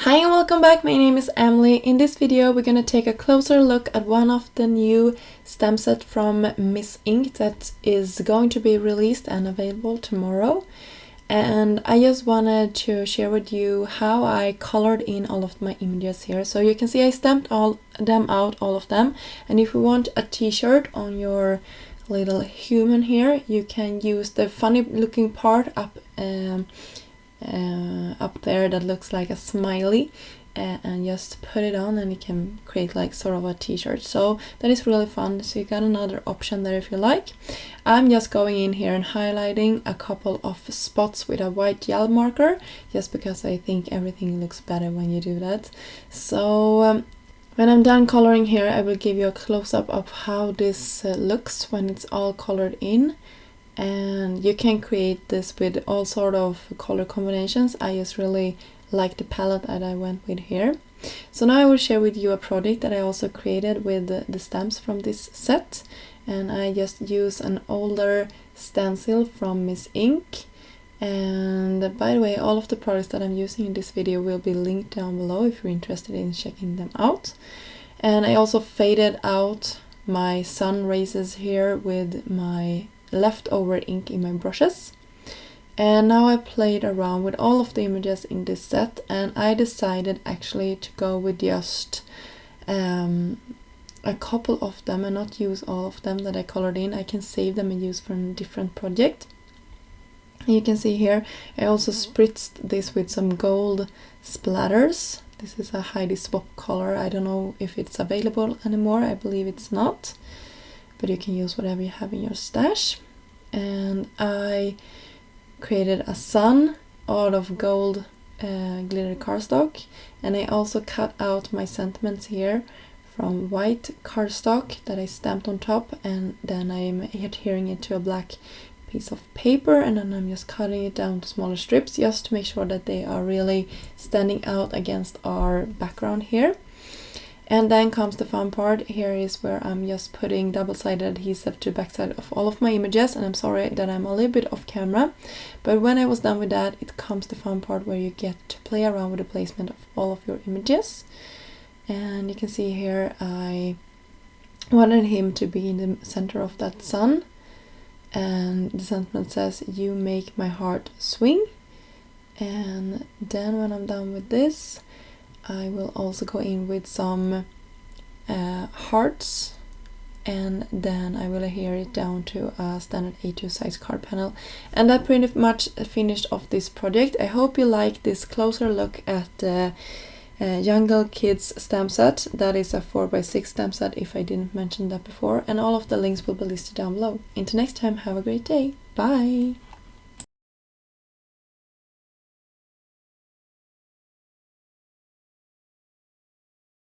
Hi and welcome back, my name is Emily. In this video we're going to take a closer look at one of the new stamp set from Miss Ink that is going to be released and available tomorrow. And I just wanted to share with you how I colored in all of my images here. So you can see I stamped all of them. And if you want a t-shirt on your little human here, you can use the funny looking part up there that looks like a smiley, and just put it on and you can create like sort of a t-shirt. So that is really fun. So you got another option there if you like. I'm just going in here and highlighting a couple of spots with a white gel marker, just because I think everything looks better when you do that. So when I'm done coloring here, I will give you a close-up of how this looks when it's all colored in. And you can create this with all sort of color combinations. I just really like the palette that I went with here. So now I will share with you a project that I also created with the stamps from this set. And I just use an older stencil from Miss Ink. And by the way, all of the products that I'm using in this video will be linked down below if you're interested in checking them out. And I also faded out my sun rays here with my leftover ink in my brushes. And now I played around with all of the images in this set, and I decided actually to go with just a couple of them and not use all of them that I colored in. I can save them and use for a different project. And you can see here I also spritzed this with some gold splatters. This is a Heidi Swap color. I don't know if it's available anymore. I believe it's not, but you can use whatever you have in your stash. And I created a sun out of gold glitter cardstock, and I also cut out my sentiments here from white cardstock that I stamped on top, and then I'm adhering it to a black piece of paper, and then I'm just cutting it down to smaller strips just to make sure that they are really standing out against our background here. And then comes the fun part. Here is where I'm just putting double-sided adhesive to the backside of all of my images, and I'm sorry that I'm a little bit off camera, but when I was done with that, it comes the fun part where you get to play around with the placement of all of your images. And you can see here I wanted him to be in the center of that sun, and the sentiment says, "You make my heart swing." And then when I'm done with this, I will also go in with some hearts, and then I will adhere it down to a standard A2 size card panel. And that pretty much finished off this project. I hope you like this closer look at the Jungle Kids stamp set. That is a 4x6 stamp set, if I didn't mention that before, and all of the links will be listed down below. Until next time, have a great day. Bye!